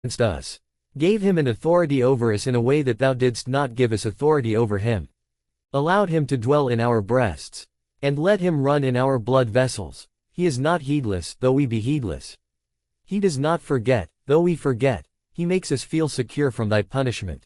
against us, gave him an authority over us in a way that thou didst not give us authority over him, allowed him to dwell in our breasts, and let him run in our blood vessels. He is not heedless, though we be heedless. He does not forget, though we forget. He makes us feel secure from thy punishment,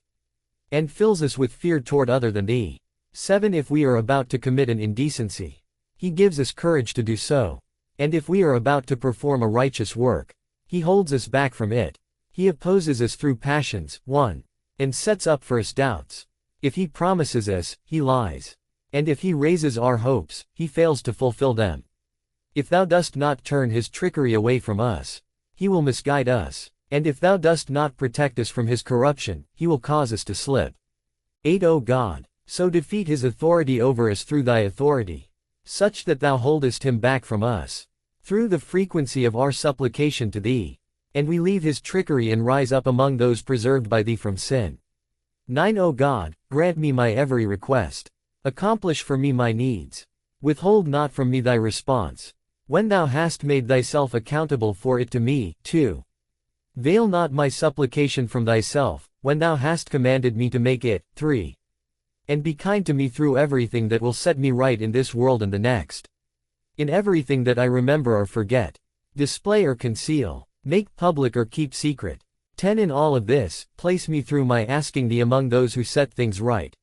and fills us with fear toward other than thee. 7. If we are about to commit an indecency, he gives us courage to do so. And if we are about to perform a righteous work, he holds us back from it. He opposes us through passions, 1. And sets up for us doubts. If he promises us, he lies. And if he raises our hopes, he fails to fulfill them. If thou dost not turn his trickery away from us, he will misguide us. And if thou dost not protect us from his corruption, he will cause us to slip. 8. O God, so defeat his authority over us through thy authority, such that thou holdest him back from us, through the frequency of our supplication to thee, and we leave his trickery and rise up among those preserved by thee from sin. 9. O God, grant me my every request. Accomplish for me my needs. Withhold not from me thy response, when thou hast made thyself accountable for it to me. 2. Veil not my supplication from thyself, when thou hast commanded me to make it. 3. And be kind to me through everything that will set me right in this world and the next. In everything that I remember or forget, display or conceal, make public or keep secret. 10. In all of this, place me through my asking thee among those who set things right,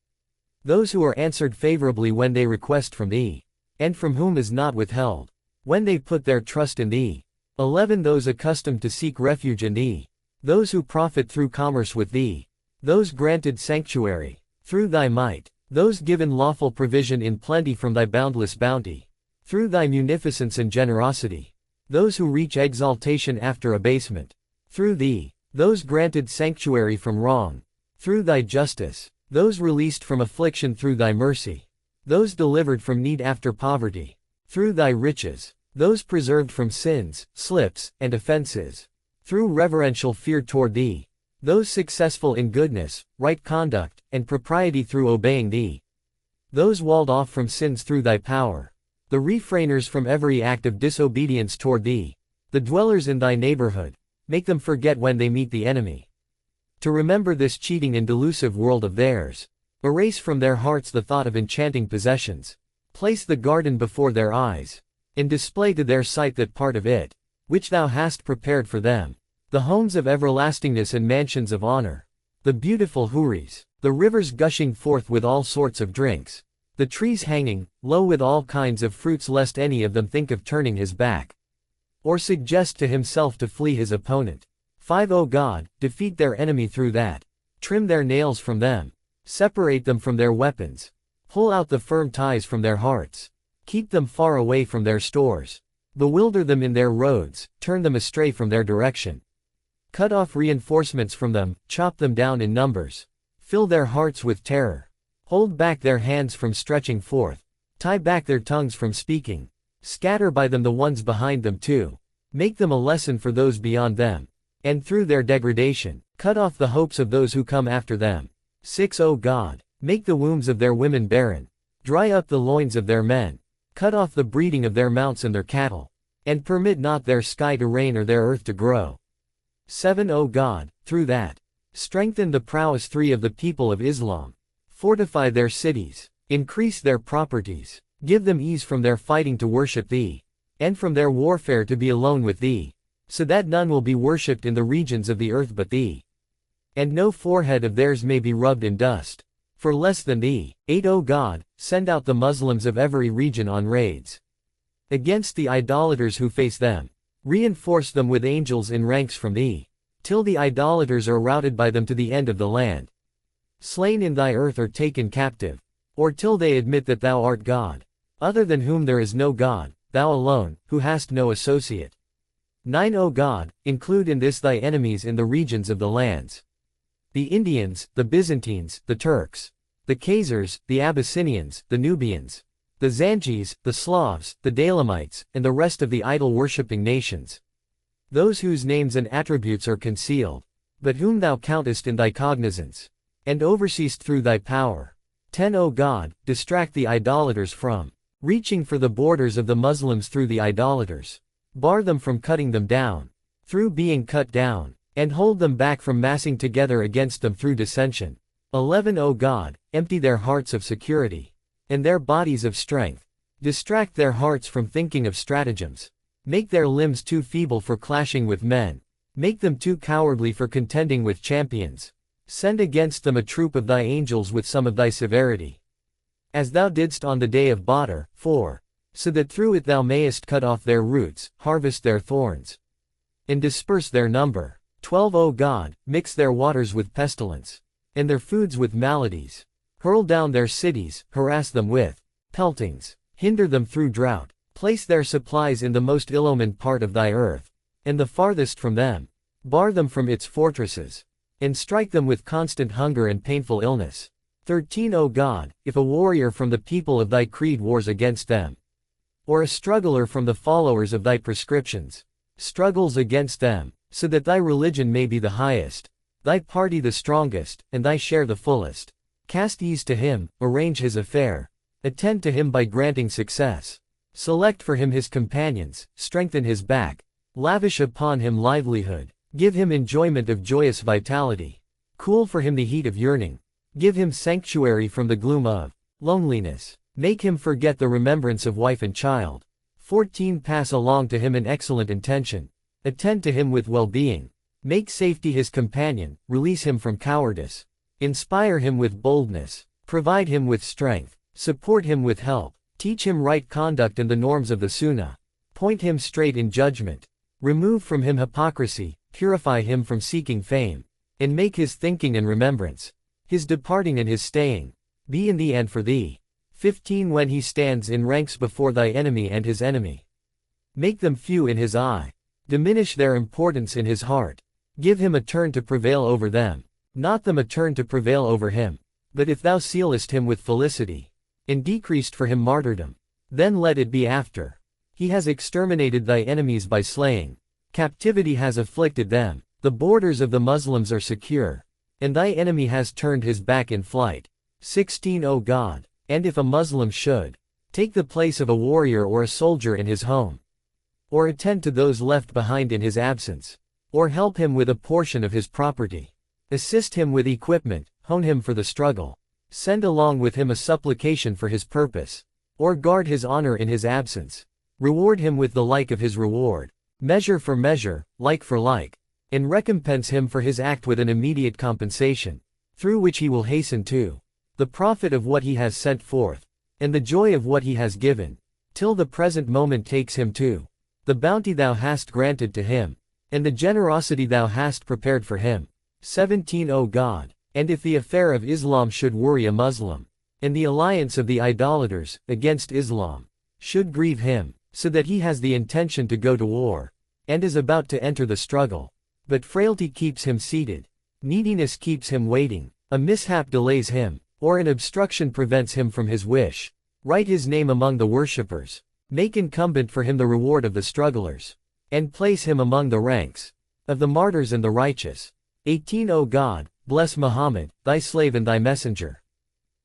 those who are answered favorably when they request from thee, and from whom is not withheld, when they put their trust in thee. 11. Those accustomed to seek refuge in thee, those who profit through commerce with thee, those granted sanctuary through thy might, those given lawful provision in plenty from thy boundless bounty, through thy munificence and generosity, those who reach exaltation after abasement, through thee, those granted sanctuary from wrong, through thy justice, those released from affliction through thy mercy, those delivered from need after poverty, through thy riches, those preserved from sins, slips, and offenses, through reverential fear toward thee, those successful in goodness, right conduct, and propriety through obeying thee, those walled off from sins through thy power, the refrainers from every act of disobedience toward thee, the dwellers in thy neighborhood, make them forget when they meet the enemy, to remember this cheating and delusive world of theirs, erase from their hearts the thought of enchanting possessions, place the garden before their eyes, and display to their sight that part of it, which thou hast prepared for them, the homes of everlastingness and mansions of honor, the beautiful houris, the rivers gushing forth with all sorts of drinks, the trees hanging low with all kinds of fruits, lest any of them think of turning his back, or suggest to himself to flee his opponent. 5. O God, defeat their enemy through that, trim their nails from them, separate them from their weapons, pull out the firm ties from their hearts, keep them far away from their stores, bewilder them in their roads, turn them astray from their direction. Cut off reinforcements from them, chop them down in numbers, fill their hearts with terror, hold back their hands from stretching forth, tie back their tongues from speaking, scatter by them the ones behind them too, make them a lesson for those beyond them, and through their degradation, cut off the hopes of those who come after them. 6. O God, make the wombs of their women barren, dry up the loins of their men, cut off the breeding of their mounts and their cattle, and permit not their sky to rain or their earth to grow. 7. O God, through that, strengthen the prowess 3 of the people of Islam, fortify their cities, increase their properties, give them ease from their fighting to worship thee, and from their warfare to be alone with thee, so that none will be worshipped in the regions of the earth but thee, and no forehead of theirs may be rubbed in dust, for less than thee. 8. O God, send out the Muslims of every region on raids against the idolaters who face them, reinforce them with angels in ranks from thee, till the idolaters are routed by them to the end of the land, slain in thy earth or taken captive, or till they admit that thou art God, other than whom there is no God, thou alone, who hast no associate. 9. O God, include in this thy enemies in the regions of the lands, the Indians, the Byzantines, the Turks, the Khazars, the Abyssinians, the Nubians, the Zanjis, the Slavs, the Dalamites, and the rest of the idol-worshipping nations, those whose names and attributes are concealed, but whom thou countest in thy cognizance, and overseest through thy power. 10. O God, distract the idolaters from reaching for the borders of the Muslims through the idolaters, bar them from cutting them down, through being cut down, and hold them back from massing together against them through dissension. 11 O God, empty their hearts of security, and their bodies of strength. Distract their hearts from thinking of stratagems. Make their limbs too feeble for clashing with men. Make them too cowardly for contending with champions. Send against them a troop of thy angels with some of thy severity. As thou didst on the day of Badr. 4. So that through it thou mayest cut off their roots, harvest their thorns, and disperse their number. 12 O God, mix their waters with pestilence, and their foods with maladies. Hurl down their cities, harass them with peltings, hinder them through drought. Place their supplies in the most ill-omened part of thy earth, and the farthest from them. Bar them from its fortresses, and strike them with constant hunger and painful illness. 13 O God, if a warrior from the people of thy creed wars against them, or a struggler from the followers of thy prescriptions struggles against them, so that thy religion may be the highest, thy party the strongest, and thy share the fullest. Cast ease to him, arrange his affair, attend to him by granting success. Select for him his companions, strengthen his back, lavish upon him livelihood, give him enjoyment of joyous vitality, cool for him the heat of yearning, give him sanctuary from the gloom of loneliness, make him forget the remembrance of wife and child. 14 Pass along to him an excellent intention, attend to him with well-being, make safety his companion, release him from cowardice, inspire him with boldness, provide him with strength, support him with help, teach him right conduct and the norms of the Sunnah, point him straight in judgment, remove from him hypocrisy, purify him from seeking fame, and make his thinking and remembrance, his departing and his staying, be in thee and for thee. 15 When he stands in ranks before thy enemy and his enemy, make them few in his eye, diminish their importance in his heart, give him a turn to prevail over them, not them a turn to prevail over him. But if thou sealest him with felicity, and decreased for him martyrdom, then let it be after he has exterminated thy enemies by slaying, captivity has afflicted them, the borders of the Muslims are secure, and thy enemy has turned his back in flight. 16 O God, and if a Muslim should take the place of a warrior or a soldier in his home, or attend to those left behind in his absence, or help him with a portion of his property, assist him with equipment, hone him for the struggle, send along with him a supplication for his purpose, or guard his honor in his absence, reward him with the like of his reward, measure for measure, like for like, and recompense him for his act with an immediate compensation, through which he will hasten to the profit of what he has sent forth, and the joy of what he has given, till the present moment takes him to the bounty thou hast granted to him, and the generosity thou hast prepared for him. 17 O God, and if the affair of Islam should worry a Muslim, and the alliance of the idolaters against Islam should grieve him, so that he has the intention to go to war, and is about to enter the struggle, but frailty keeps him seated, neediness keeps him waiting, a mishap delays him, or an obstruction prevents him from his wish, write his name among the worshippers, make incumbent for him the reward of the strugglers, and place him among the ranks of the martyrs and the righteous. 18 O God, bless Muhammad, thy slave and thy messenger,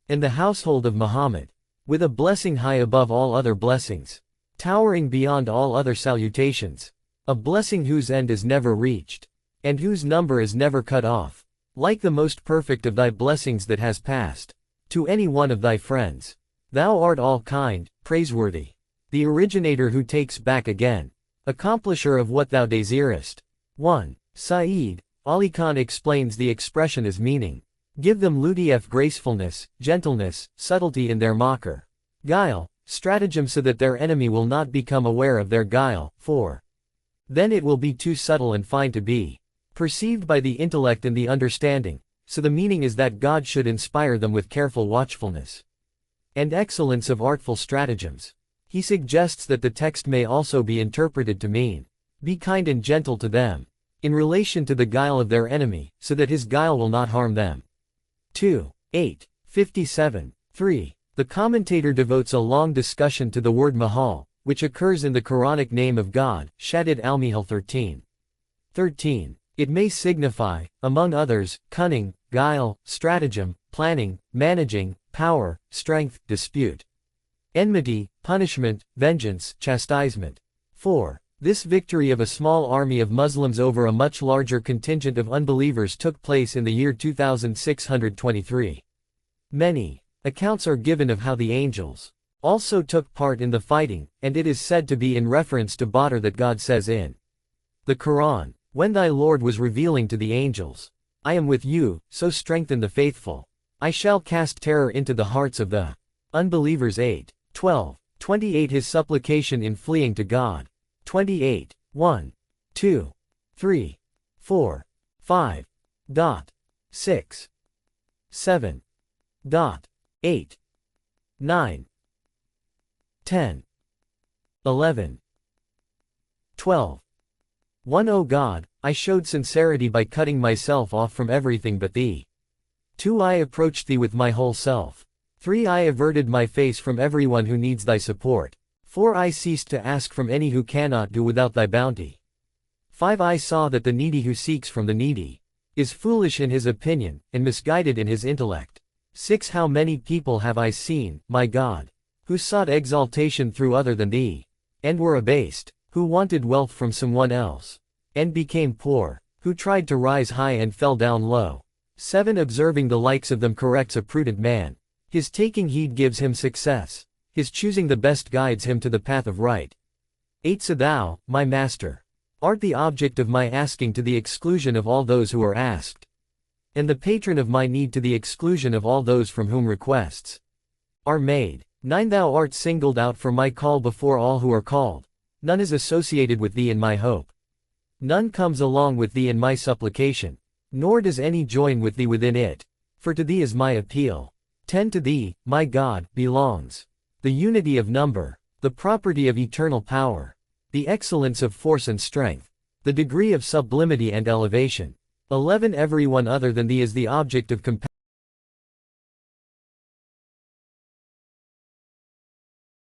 and the household of Muhammad, with a blessing high above all other blessings, towering beyond all other salutations, a blessing whose end is never reached, and whose number is never cut off, like the most perfect of thy blessings that has passed to any one of thy friends. Thou art all kind, praiseworthy, the originator who takes back again, accomplisher of what thou desirest. 1. Sa'id Ali Khan explains the expression as meaning, give them ludief gracefulness, gentleness, subtlety in their mocker, guile, stratagem so that their enemy will not become aware of their guile. 4. Then it will be too subtle and fine to be perceived by the intellect and the understanding, so the meaning is that God should inspire them with careful watchfulness and excellence of artful stratagems. He suggests that the text may also be interpreted to mean, be kind and gentle to them, in relation to the guile of their enemy, so that his guile will not harm them. 2. 8. 57. 3. The commentator devotes a long discussion to the word mahal, which occurs in the Quranic name of God, Shaddad al-Mihal 13. 13. It may signify, among others, cunning, guile, stratagem, planning, managing, power, strength, dispute, enmity, punishment, vengeance, chastisement. 4. This victory of a small army of Muslims over a much larger contingent of unbelievers took place in the year 2623. Many accounts are given of how the angels also took part in the fighting, and it is said to be in reference to Badr that God says in the Quran, "When thy Lord was revealing to the angels, I am with you, so strengthen the faithful. I shall cast terror into the hearts of the unbelievers." 8. 12. 28. His supplication in fleeing to God. 28. 1, 2, 3, 4, 5. 6, 7, 8, 9, 10, 11, 12. 1. O God, I showed sincerity by cutting myself off from everything but Thee. 2. I approached Thee with my whole self. 3. I averted my face from everyone who needs Thy support. 4. I ceased to ask from any who cannot do without Thy bounty. 5. I saw that the needy who seeks from the needy is foolish in his opinion, and misguided in his intellect. 6. How many people have I seen, my God, who sought exaltation through other than Thee, and were abased, who wanted wealth from someone else, and became poor, who tried to rise high and fell down low. 7. Observing the likes of them corrects a prudent man. His taking heed gives him success. His choosing the best guides him to the path of right. 8. So Thou, my Master, art the object of my asking to the exclusion of all those who are asked, and the patron of my need to the exclusion of all those from whom requests are made. 9. Thou art singled out for my call before all who are called. None is associated with Thee in my hope. None comes along with Thee in my supplication, nor does any join with Thee within it, for to Thee is my appeal. 10. To Thee, my God, belongs the unity of number, the property of eternal power, the excellence of force and strength, the degree of sublimity and elevation. 11. Everyone other than Thee is the object of compassion.